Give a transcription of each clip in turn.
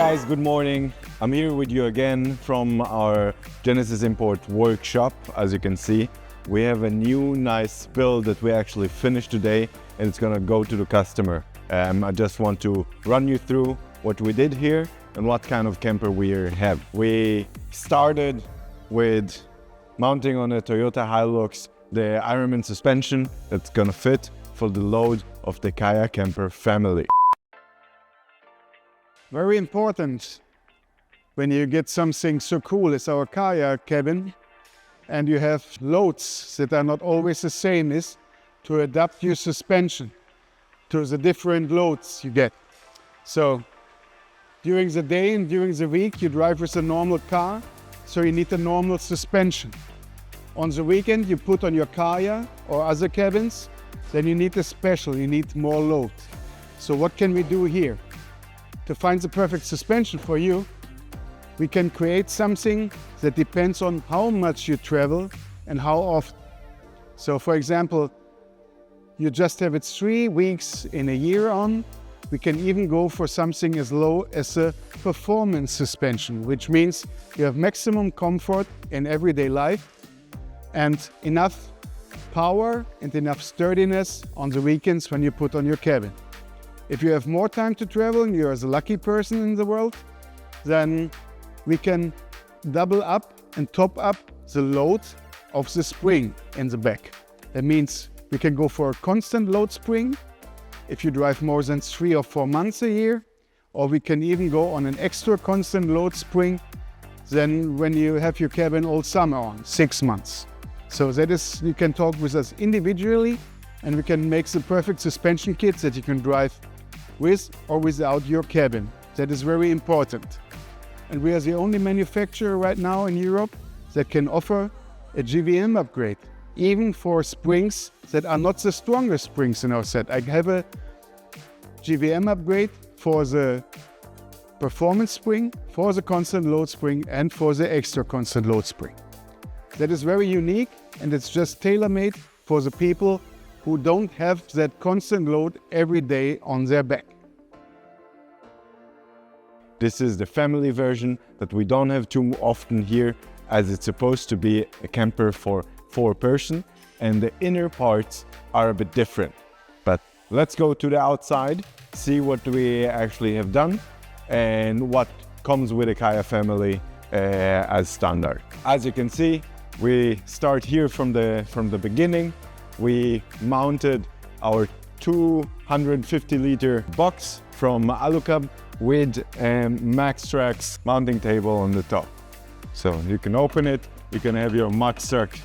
guys, good morning. I'm here with you again from our Genesisimport workshop. As you can see, we have a new nice build that we actually finished today and it's gonna go to the customer. I just want to run you through what we did here and what kind of camper we have. We started with mounting on a Toyota Hilux the Ironman Suspension that's gonna fit for the load of the Khaya Camper Family. Very important when you get something so cool as our Khaya cabin and you have loads that are not always the same, is to adapt your suspension to the different loads you get. So during the day and during the week you drive with a normal car, so you need a normal suspension. On the weekend you put on your Khaya or other cabins, then you need a special, you need more load. So what can we do here? To find the perfect suspension for you, we can create something that depends on how much you travel and how often. So for example, you just have it 3 weeks in a year on, we can even go for something as low as a performance suspension, which means you have maximum comfort in everyday life and enough power and enough sturdiness on the weekends when you put on your cabin. If you have more time to travel and you're the lucky person in the world, then we can double up and top up the load of the spring in the back. That means we can go for a constant load spring if you drive more than 3 or 4 months a year, or we can even go on an extra constant load spring than when you have your cabin all summer on, 6 months. So that is, you can talk with us individually and we can make the perfect suspension kits that you can drive with or without your cabin. That is very important. And we are the only manufacturer right now in Europe that can offer a GVM upgrade, even for springs that are not the strongest springs in our set. I have a GVM upgrade for the performance spring, for the constant load spring, and for the extra constant load spring. That is very unique and it's just tailor-made for the people who don't have that constant load every day on their back. This is the family version that we don't have too often here, as it's supposed to be a camper for 4 person and the inner parts are a bit different. But let's go to the outside, see what we actually have done and what comes with a Khaya family as standard. As you can see, we start here from the beginning. We mounted our 250-liter box from Alu-Cab with a Max-Trax mounting table on the top. So you can open it, you can have your Max-Trax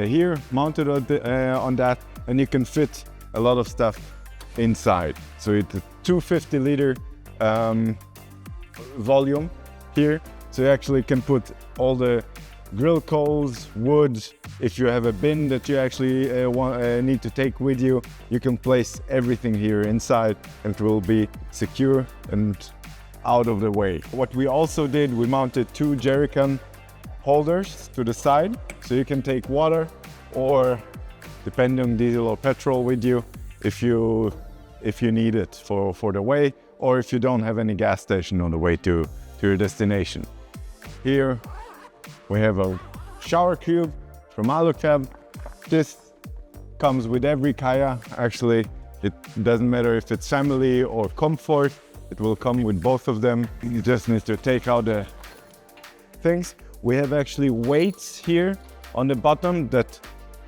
here mounted on that, and you can fit a lot of stuff inside. So it's a 250-liter volume here, so you actually can put all the grill coals, wood. If you have a bin that you actually need to take with you, you can place everything here inside and it will be secure and out of the way. What we also did, we mounted 2 jerrycan holders to the side, so you can take water or, depending on diesel or petrol, with you if you need it for the way, or if you don't have any gas station on the way to your destination. Here we have a shower cube from Alu-Cab. This comes with every Khaya. Actually, it doesn't matter if it's family or comfort, it will come with both of them. You just need to take out the things. We have actually weights here on the bottom that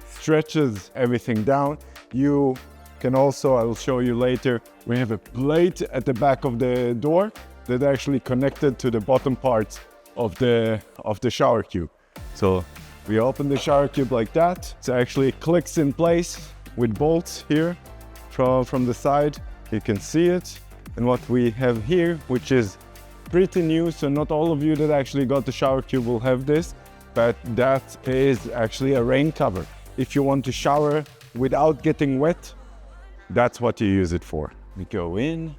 stretches everything down. You can also, I will show you later, we have a plate at the back of the door that actually connected to the bottom parts of the shower cube. So we open the shower cube like that. It actually clicks in place with bolts here from the side. You can see it. And what we have here, which is pretty new, so not all of you that actually got the shower cube will have this, but that is actually a rain cover. If you want to shower without getting wet, that's what you use it for. We go in.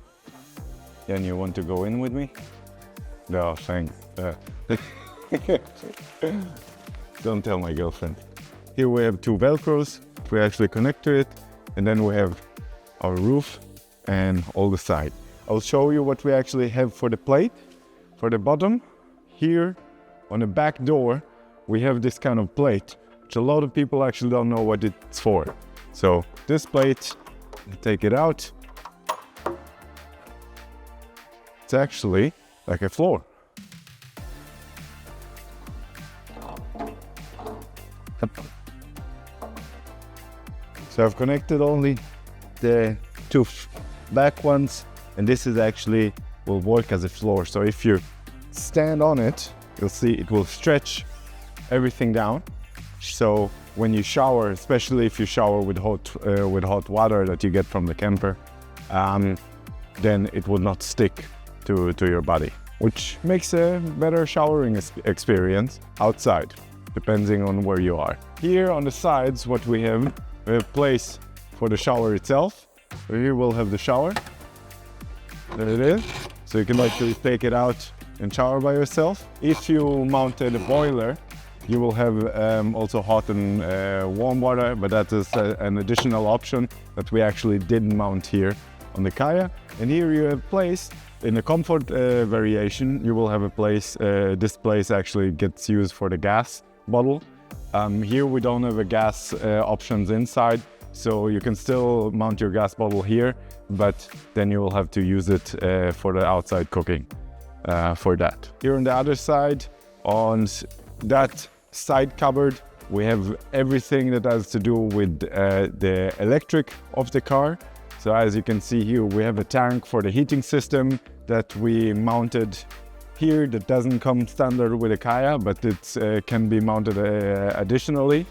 Then you want to go in with me? No, thanks. Don't tell my girlfriend. Here we have 2 Velcros. We actually connect to it. And then we have our roof and all the side. I'll show you what we actually have for the plate. For the bottom, here on the back door, we have this kind of plate, which a lot of people actually don't know what it's for. So this plate, take it out. It's actually like a floor. So I've connected only the two back ones, and this is actually will work as a floor. So if you stand on it, you'll see it will stretch everything down. So when you shower, especially if you shower with hot water that you get from the camper, then it will not stick to your body, which makes a better showering experience outside, depending on where you are. Here on the sides, what we have a place for the shower itself. So here we'll have the shower. There it is. So you can actually take it out and shower by yourself. If you mounted a boiler, you will have also hot and warm water, but that is an additional option that we actually didn't mount here on the Khaya. And here you have place in the comfort variation. You will have a place. This place actually gets used for the gas bottle. Here we don't have a gas options inside, so you can still mount your gas bottle here, but then you will have to use it for the outside cooking for that. Here on the other side, on that side cupboard, we have everything that has to do with the electric of the car. So as you can see here, we have a tank for the heating system that we mounted here that doesn't come standard with a Khaya, but it can be mounted additionally.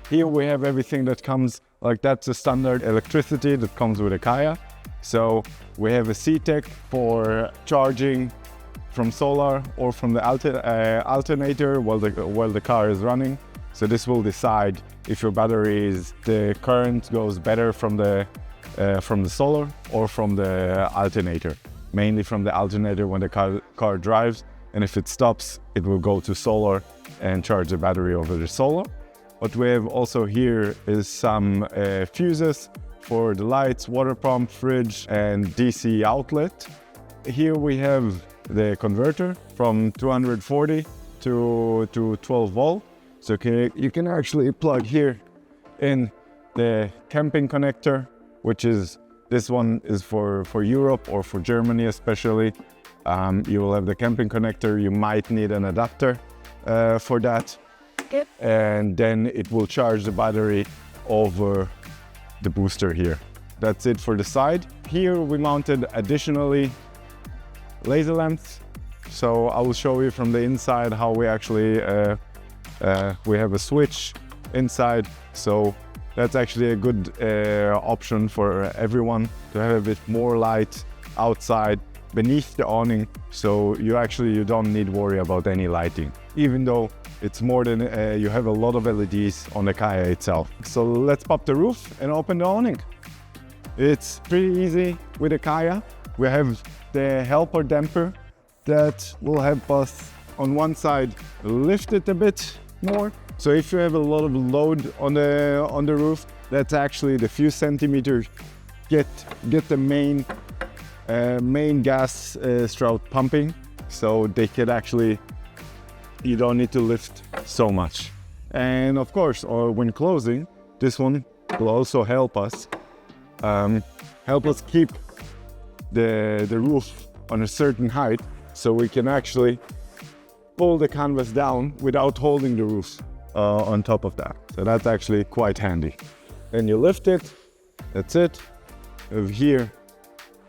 Here we have everything that comes, like that's a standard electricity that comes with a Khaya. So we have a C-Tech for charging from solar or from the alternator while the car is running. So this will decide if your the current goes better from the solar or from the alternator. Mainly from the alternator when the car drives, and if it stops, it will go to solar and charge the battery over the solar. What we have also here is some fuses for the lights, water pump, fridge, and DC outlet. Here we have the converter from 240 to 12 volt. So you can actually plug here in the camping connector, which is this one is for Europe or for Germany especially. You will have the camping connector. You might need an adapter for that. And then it will charge the battery over the booster here. That's it for the side. Here we mounted additionally laser lamps. So I will show you from the inside how we actually, we have a switch inside. So that's actually a good option for everyone to have a bit more light outside beneath the awning. So you don't need to worry about any lighting, even though it's more than you have a lot of LEDs on the Khaya itself. So let's pop the roof and open the awning. It's pretty easy with the Khaya. We have the helper damper that will help us on one side lift it a bit more. So if you have a lot of load on the roof, that's actually the few centimeters get the main gas stroke pumping. So they can actually, you don't need to lift so much. And of course, when closing, this one will also help us keep the roof on a certain height, so we can actually pull the canvas down without holding the roof on top of that. So that's actually quite handy. Then you lift it, that's it. Over here,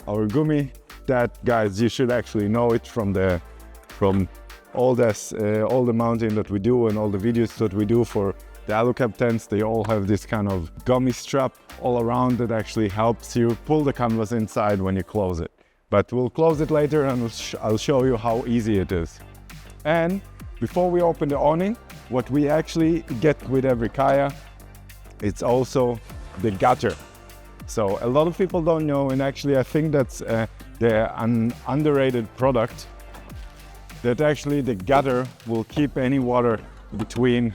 our gummy, that guys, you should actually know it from all the mounting that we do and all the videos that we do for the Alu-Cab tents. They all have this kind of gummy strap all around that actually helps you pull the canvas inside when you close it. But we'll close it later and I'll show you how easy it is. And before we open the awning, what we actually get with every Khaya, it's also the gutter. So a lot of people don't know, and actually I think that's an underrated product, that actually the gutter will keep any water between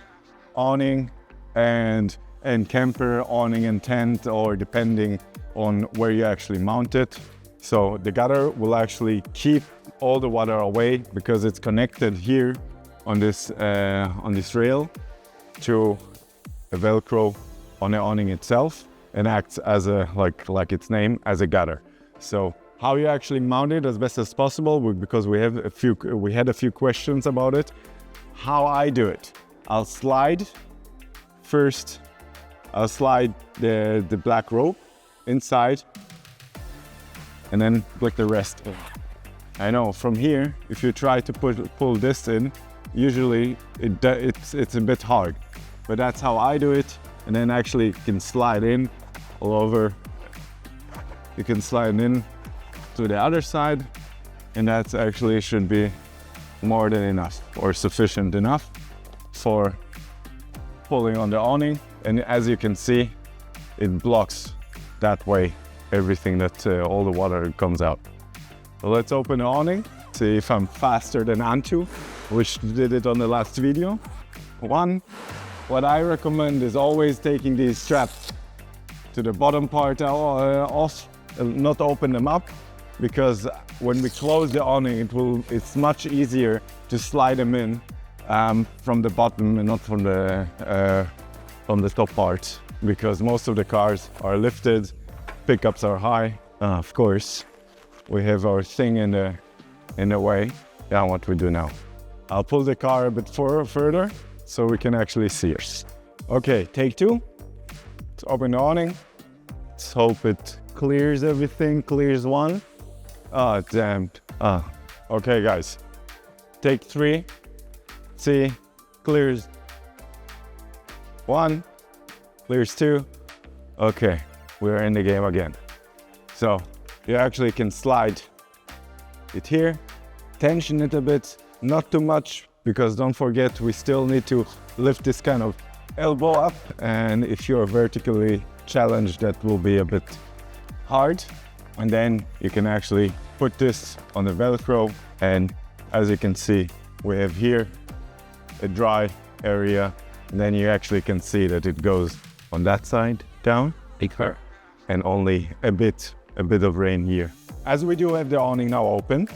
awning and camper, awning and tent, or depending on where you actually mount it. So the gutter will actually keep all the water away because it's connected here on this rail to a Velcro on the awning itself and acts as a, like its name, as a gutter. So how you actually mount it as best as possible, because we had a few questions about it. How I do it, I'll slide first. I'll slide the black rope inside and then click the rest in. I know from here, if you try to pull this in, usually it's a bit hard, but that's how I do it. And then actually you can slide in all over. You can slide in to the other side, and that actually should be more than enough or sufficient enough for pulling on the awning. And as you can see, it blocks that way everything that all the water comes out. So let's open the awning, see if I'm faster than Antu, which did it on the last video. What I recommend is always taking these straps to the bottom part off, not open them up, because when we close the awning, it's much easier to slide them in from the bottom and not from the top part, because most of the cars are lifted, pickups are high. Of course, we have our thing in the way. Yeah, what we do now. I'll pull the car a bit further so we can actually see it. Okay, take two. Let's open the awning. Let's hope it clears everything, clears one. Ah, damn. Okay, guys. Take three. See, clears one, clears two. Okay, we're in the game again. So you actually can slide it here, tension it a bit, not too much, because don't forget, we still need to lift this kind of elbow up. And if you're vertically challenged, that will be a bit hard. And then you can actually put this on the Velcro. And as you can see, we have here a dry area. And then you actually can see that it goes on that side down, and only a bit of rain here. As we do have the awning now open,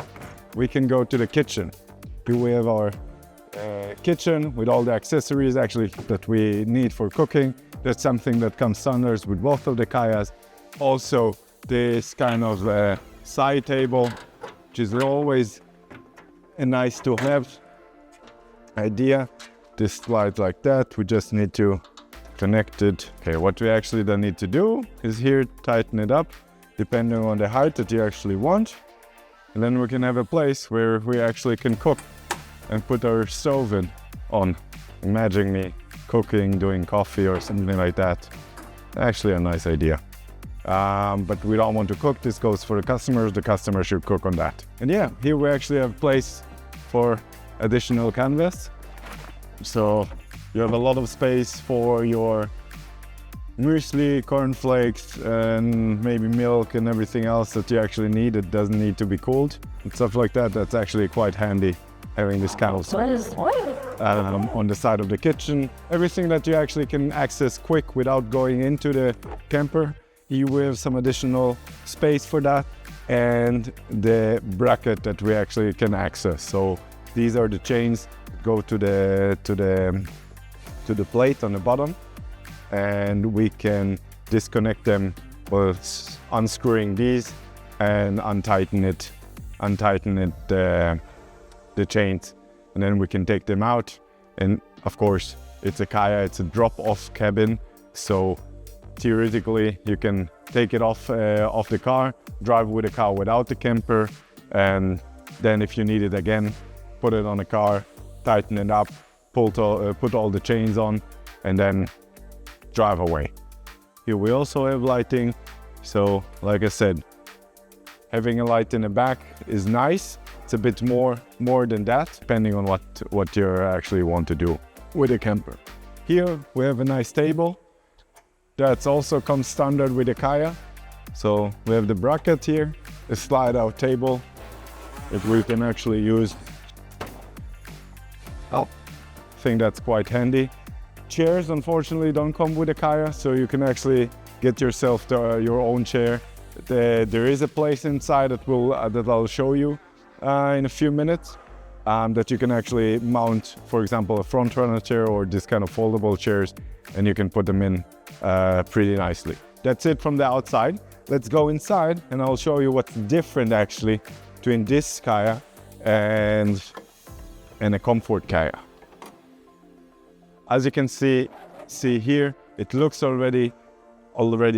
we can go to the kitchen. Here we have our kitchen with all the accessories actually that we need for cooking. That's something that comes standard with both of the Khayas. Also, this kind of side table, which is always a nice to have idea. This slides like that. We just need to connect it. Okay, what we actually then need to do is here tighten it up depending on the height that you actually want. And then we can have a place where we actually can cook and put our stove on. Imagine me cooking, doing coffee or something like that. Actually a nice idea. But we don't want to cook. This goes for the customers. The customer should cook on that. And yeah, here we actually have place for additional canvas. So you have a lot of space for your muesli, cornflakes, and maybe milk and everything else that you actually need. It doesn't need to be cooled and stuff like that. That's actually quite handy, having this kind of space on the side of the kitchen. Everything that you actually can access quick without going into the camper. You have some additional space for that, and the bracket that we actually can access. So these are the chains that go to the plate on the bottom, and we can disconnect them with unscrewing these and untighten the chains, and then we can take them out. And of course, it's a Khaya, it's a drop-off cabin, so theoretically you can take it off the car, drive with the car without the camper, and then if you need it again, put it on the car, tighten it up, put all the chains on, and then drive away. Here we also have lighting. So like I said, having a light in the back is nice. It's a bit more than that, depending on what you actually want to do with a camper. Here we have a nice table. That also comes standard with the Khaya. So we have the bracket here, a slide out table that we can actually use. I think that's quite handy. Chairs unfortunately don't come with a Khaya, so you can actually get yourself your own chair. There is a place inside that I'll show you in a few minutes that you can actually mount, for example, a front runner chair or this kind of foldable chairs, and you can put them in pretty nicely. That's it from the outside. Let's go inside and I'll show you what's different actually between this Khaya and a comfort Khaya. As you can see here, it looks already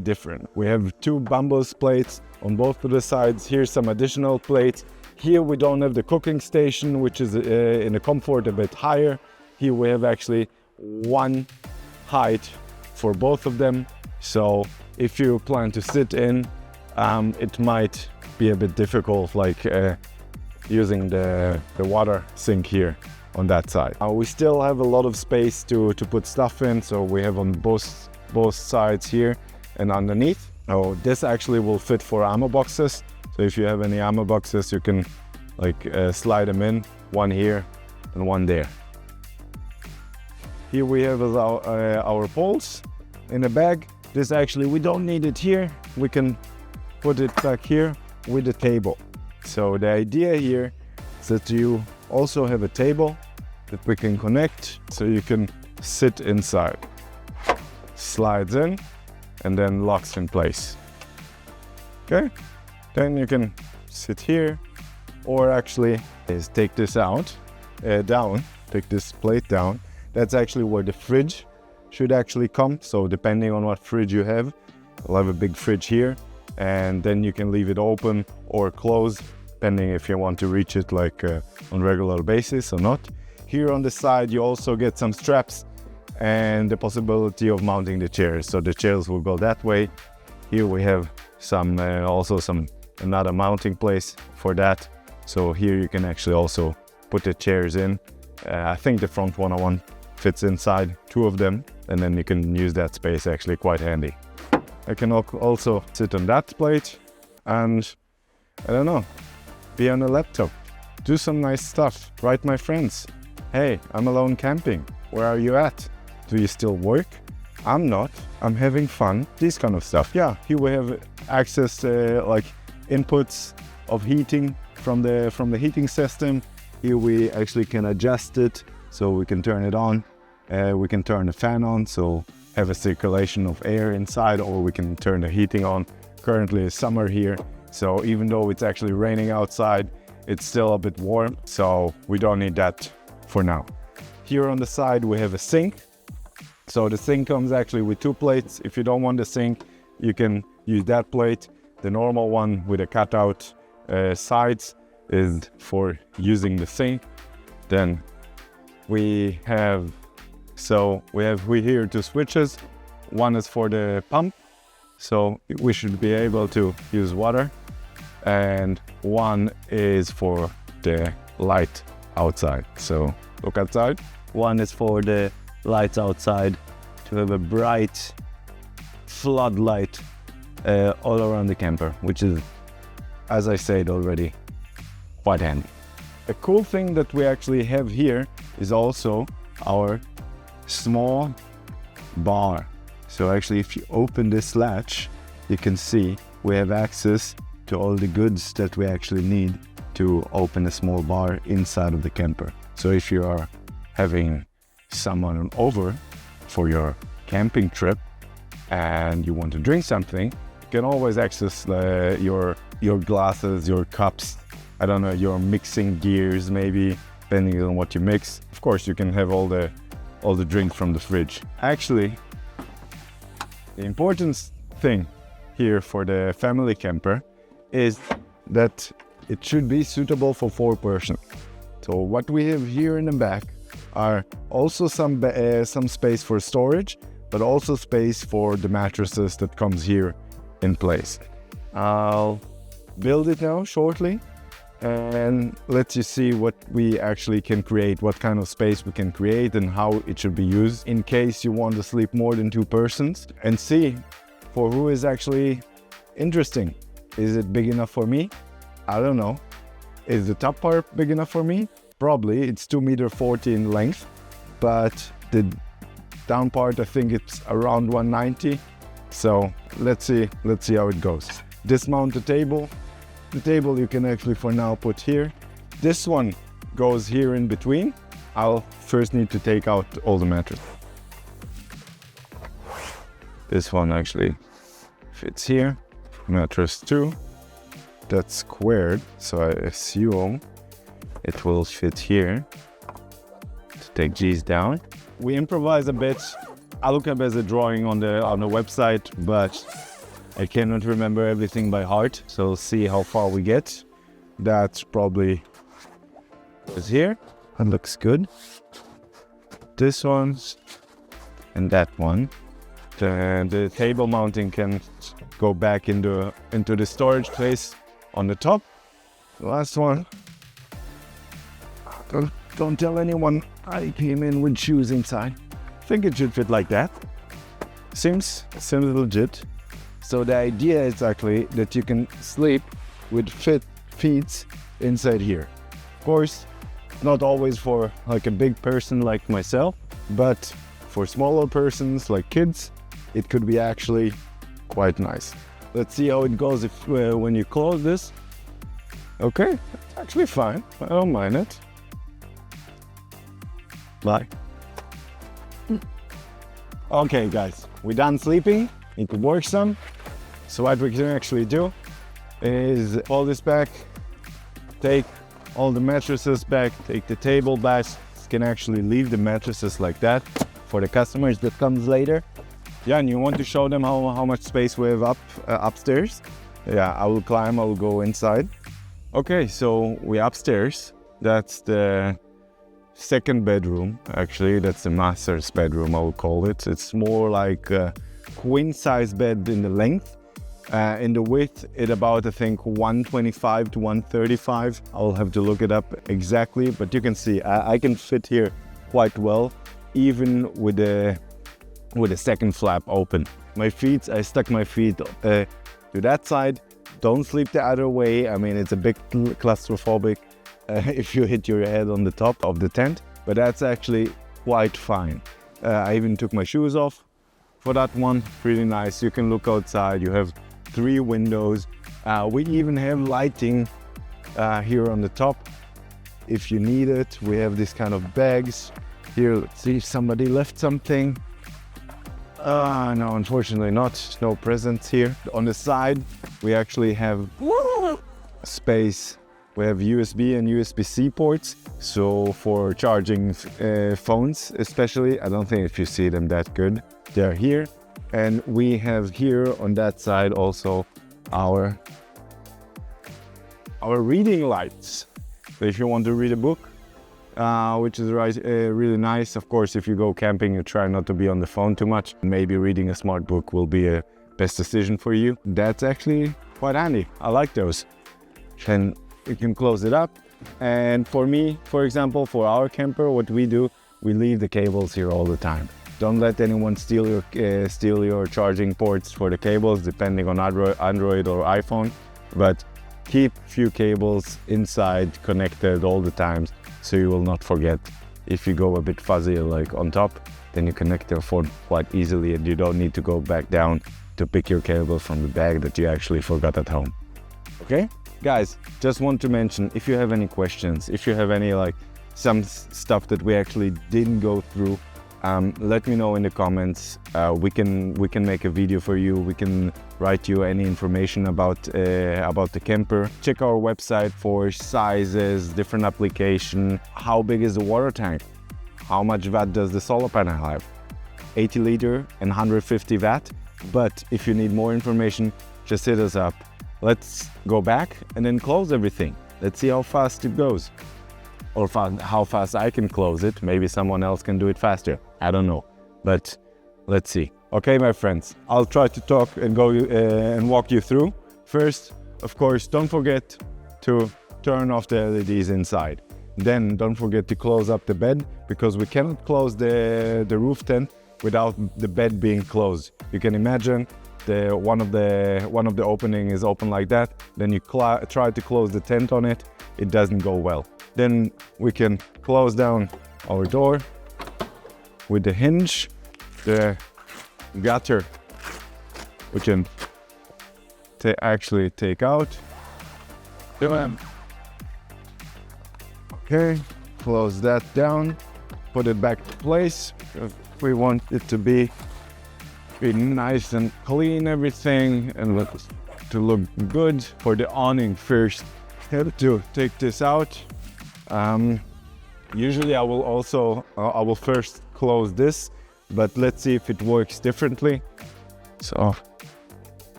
different. We have two bamboo plates on both of the sides. Here's some additional plates. Here we don't have the cooking station, which is in a comfort a bit higher. Here we have actually one height for both of them. So if you plan to sit in, it might be a bit difficult, like using the water sink here on that side. We still have a lot of space to put stuff in, so we have on both sides here and underneath. Oh, this actually will fit for ammo boxes. So if you have any ammo boxes, you can like slide them in, one here and one there. Here we have our poles in a bag. This actually, we don't need it here. We can put it back here with the table. So the idea here is that you also have a table that we can connect so you can sit inside. Slides in and then locks in place. Okay, then you can sit here, or actually is take this out, take this plate down. That's actually where the fridge should actually come. So depending on what fridge you have, I'll have a big fridge here, and then you can leave it open or closed, depending if you want to reach it like on regular basis or not. Here on the side, you also get some straps and the possibility of mounting the chairs. So the chairs will go that way. Here we have some another mounting place for that. So here you can actually also put the chairs in. I think the front one fits inside, two of them, and then you can use that space actually quite handy. I can also sit on that plate and, I don't know, be on a laptop, do some nice stuff, write my friends. Hey, I'm alone camping. Where are you at? Do you still work? I'm not. I'm having fun. This kind of stuff. Yeah, here we have access like inputs of heating from the heating system. Here we actually can adjust it, so we can turn it on. We can turn the fan on, so have a circulation of air inside, or we can turn the heating on. Currently it's summer here, so even though it's actually raining outside, it's still a bit warm, so we don't need that for now. Here on the side we have a sink. So the sink comes actually with two plates. If you don't want the sink, you can use that plate. The normal one with the cutout sides is for using the sink. Then we have here two switches. One is for the pump, so we should be able to use water, and one is for the light outside. So look outside. One is for the lights outside, to have a bright floodlight all around the camper, which is, as I said already, quite handy. A cool thing that we actually have here is also our small bar. So actually, if you open this latch, you can see we have access to all the goods that we actually need to open a small bar inside of the camper. So if you are having someone over for your camping trip and you want to drink something, you can always access your glasses, your cups, I don't know, your mixing gears maybe, depending on what you mix. Of course, you can have all the drinks from the fridge. Actually, the important thing here for the family camper is that it should be suitable for 4 persons. So what we have here in the back are also some space for storage, but also space for the mattresses that comes here in place. I'll build it now shortly and let you see what we actually can create, what kind of space we can create and how it should be used in case you want to sleep more than 2 persons, and see for who is actually interesting. Is it big enough for me? I don't know. Is the top part big enough for me? Probably. It's 2.40 m in length, but the down part, I think it's around 190. So let's see how it goes. Dismount the table. The table you can actually for now put here. This one goes here in between. I'll first need to take out all the mattress. This one actually fits here. Mattress 2. That's squared, so I assume it will fit here. To take these down. We improvise a bit. Alu-Cab has a drawing on the website, but I cannot remember everything by heart. So we'll see how far we get. That's probably is here. That looks good. This one and that one. The table mounting can go back into the storage place on the top. The last one. Don't tell anyone I came in with shoes inside. I think it should fit like that. Seems legit. So the idea is actually that you can sleep with feet inside here. Of course, not always for like a big person like myself, but for smaller persons like kids, it could be actually quite nice. Let's see how it goes if when you close this. Okay, it's actually fine. I don't mind it. Bye. Okay guys, we're done sleeping. Need to work some. So what we can actually do is fold this back, take all the mattresses back, take the table back. Can actually leave the mattresses like that for the customers that comes later. Yeah, and you want to show them how much space we have upstairs? Yeah, I will climb, I will go inside. Okay, so we're upstairs. That's the second bedroom. Actually, that's the master's bedroom, I would call it. It's more like a queen size bed in the length. In the width, it about, I think, 125 to 135. I'll have to look it up exactly, but you can see I can fit here quite well, even with the second flap open. My feet, I stuck my feet to that side. Don't sleep the other way. I mean, it's a bit claustrophobic if you hit your head on the top of the tent, but that's actually quite fine. I even took my shoes off for that one. Pretty nice. You can look outside. You have 3 windows. We even have lighting here on the top if you need it. We have this kind of bags here. Let's see if somebody left something. No, unfortunately not. No presents here. On the side, we actually have space. We have USB and USB-C ports. So for charging phones, especially, I don't think if you see them that good. They're here. And we have here on that side also our reading lights. So if you want to read a book, which is really nice. Of course, if you go camping, you try not to be on the phone too much. Maybe reading a smart book will be a best decision for you. That's actually quite handy. I like those. And you can close it up. And for me, for example, for our camper, what we do, we leave the cables here all the time. Don't let anyone steal your charging ports for the cables, depending on Android or iPhone. But keep few cables inside connected all the time, so you will not forget. If you go a bit fuzzy like on top, then you connect your phone quite easily and you don't need to go back down to pick your cable from the bag that you actually forgot at home. Okay? Guys, just want to mention, if you have any questions, if you have any some stuff that we actually didn't go through, let me know in the comments. We can make a video for you. We can write you any information about the camper. Check our website for sizes, different application. How big is the water tank? How much watt does the solar panel have? 80 liter and 150 watt. But if you need more information, just hit us up. Let's go back and then close everything. Let's see how fast it goes. Or how fast I can close it. Maybe someone else can do it faster. I don't know, but let's see. Okay, my friends, I'll try to talk and go and walk you through. First, of course, don't forget to turn off the LEDs inside. Then don't forget to close up the bed, because we cannot close the roof tent without the bed being closed. You can imagine one of the opening is open like that. Then you try to close the tent on it. It doesn't go well. Then we can close down our door with the hinge, the gutter. We can actually take out. Okay, close that down, put it back to place. We want it to be nice and clean, everything, and to look good. For the awning first, have to take this out. Usually I will first close this, but let's see if it works differently. So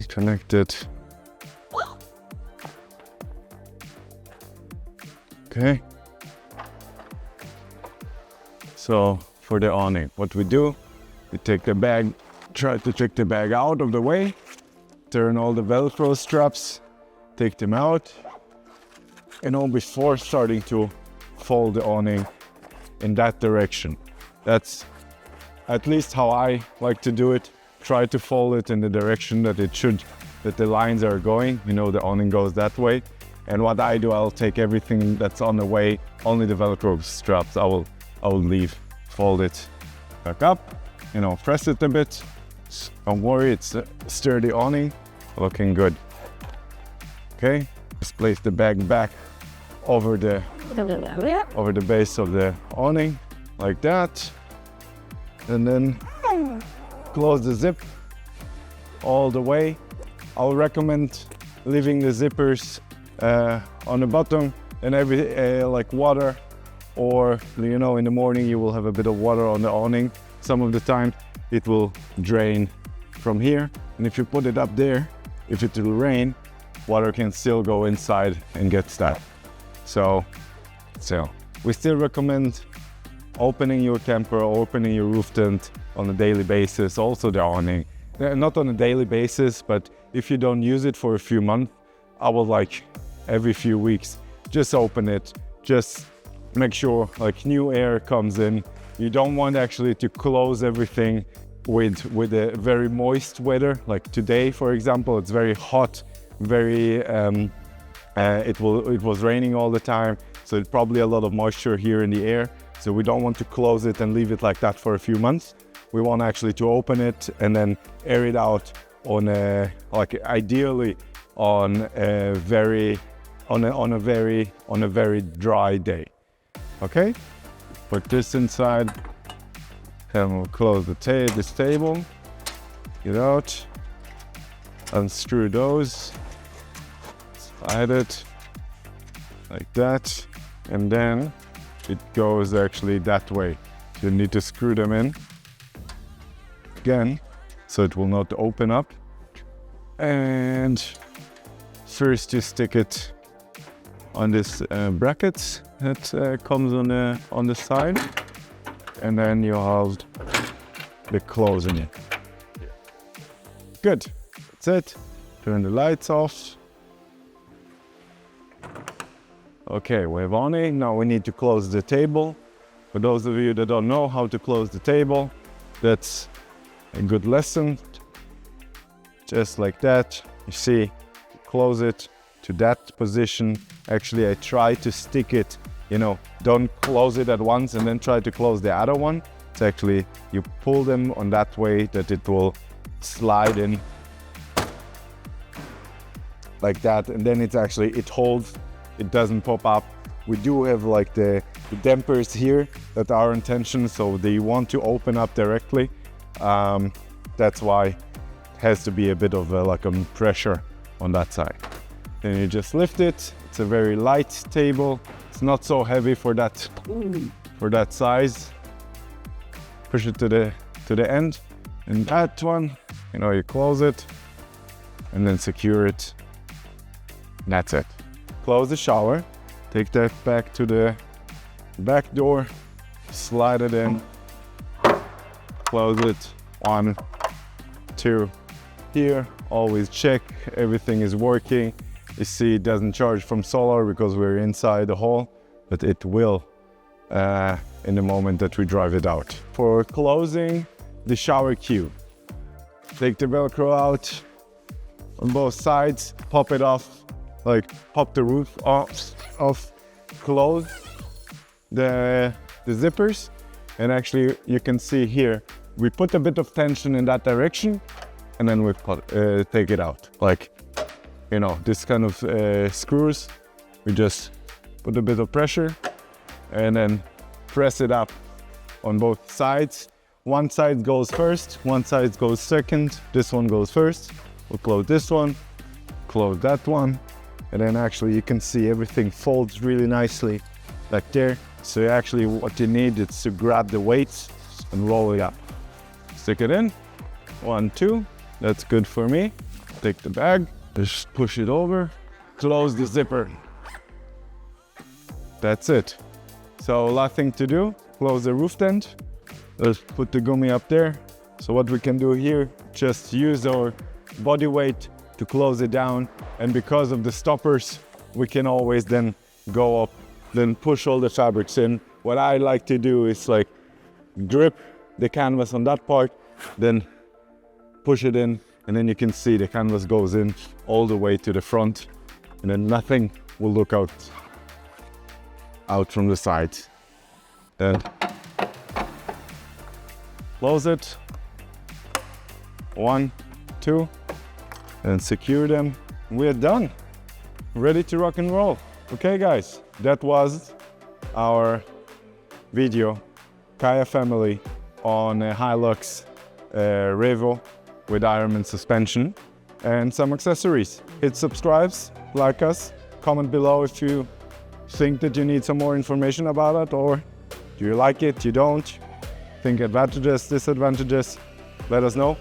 connect it. Okay. So for the awning, what we do, we take the bag, try to take the bag out of the way, turn all the Velcro straps, take them out, and all before starting to fold the awning in that direction. That's at least how I like to do it. Try to fold it in the direction that the lines are going. You know, the awning goes that way. And what I do, I'll take everything that's on the way, only the Velcro straps I will leave, fold it back up, you know, press it a bit. Don't worry, it's a sturdy awning, looking good. Okay, just place the bag back over the base of the awning, like that. And then close the zip all the way. I'll recommend leaving the zippers on the bottom, and like water, or you know, in the morning you will have a bit of water on the awning. Some of the time it will drain from here, and if you put it up there, if it will rain, water can still go inside and get stuck. So we still recommend opening your camper, opening your roof tent on a daily basis, also the awning. Not on a daily basis, but if you don't use it for a few months, I will like every few weeks just open it, just make sure like new air comes in. You don't want actually to close everything with a very moist weather. Like today, for example, it's very hot, very it was raining all the time, so it's probably a lot of moisture here in the air. So we don't want to close it and leave it like that for a few months. We want actually to open it and then air it out on a, like ideally on a very dry day. Okay, put this inside, and we'll close this table, get out, unscrew those, slide it like that, and then it goes actually that way. You need to screw them in again, so it will not open up. And first you stick it on this brackets that comes on the side, and then you have the closing it. Good, that's it. Turn the lights off. Okay, we have awning. Now we need to close the table. For those of you that don't know how to close the table, that's a good lesson. Just like that, you see, close it to that position. Actually, I try to stick it, you know, don't close it at once and then try to close the other one. It's actually, you pull them on that way that it will slide in like that, and then it's actually, it holds, it doesn't pop up. We do have like the dampers here that are in tension, so they want to open up directly. That's why it has to be a bit of like a pressure on that side. Then you just lift it. It's a very light table. It's not so heavy for that size. Push it to the end, and that one, you know, you close it and then secure it. That's it. Close the shower. Take that back to the back door. Slide it in. Close it. 1, 2. Here, always check everything is working. You see, it doesn't charge from solar because we're inside the hall, but it will in the moment that we drive it out. For closing the shower queue, take the Velcro out on both sides, pop it off, like pop the roof off, close the zippers, and actually you can see here, we put a bit of tension in that direction, and then we take it out. Like, you know, this kind of screws, we just put a bit of pressure, and then press it up on both sides. One side goes first, one side goes second. This one goes first. We'll close this one, close that one, and then actually you can see everything folds really nicely like there. So actually what you need is to grab the weights and roll it up. Stick it in, 1, 2, that's good for me. Take the bag, just push it over, close the zipper. That's it. So last thing to do, close the roof tent. Let's put the gummy up there. So what we can do here, just use our body weight to close it down. And because of the stoppers, we can always then go up, then push all the fabrics in. What I like to do is like grip the canvas on that part, then push it in, and then you can see the canvas goes in all the way to the front, and then nothing will look out from the sides. Then close it, 1, 2, and secure them. We're done, ready to rock and roll. Okay guys, that was our video, Khaya Family on a Hilux Revo with Ironman Suspension and some accessories. Hit subscribes, like us, comment below if you think that you need some more information about it, or do you like it, you don't, think advantages, disadvantages, let us know,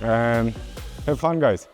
and have fun guys.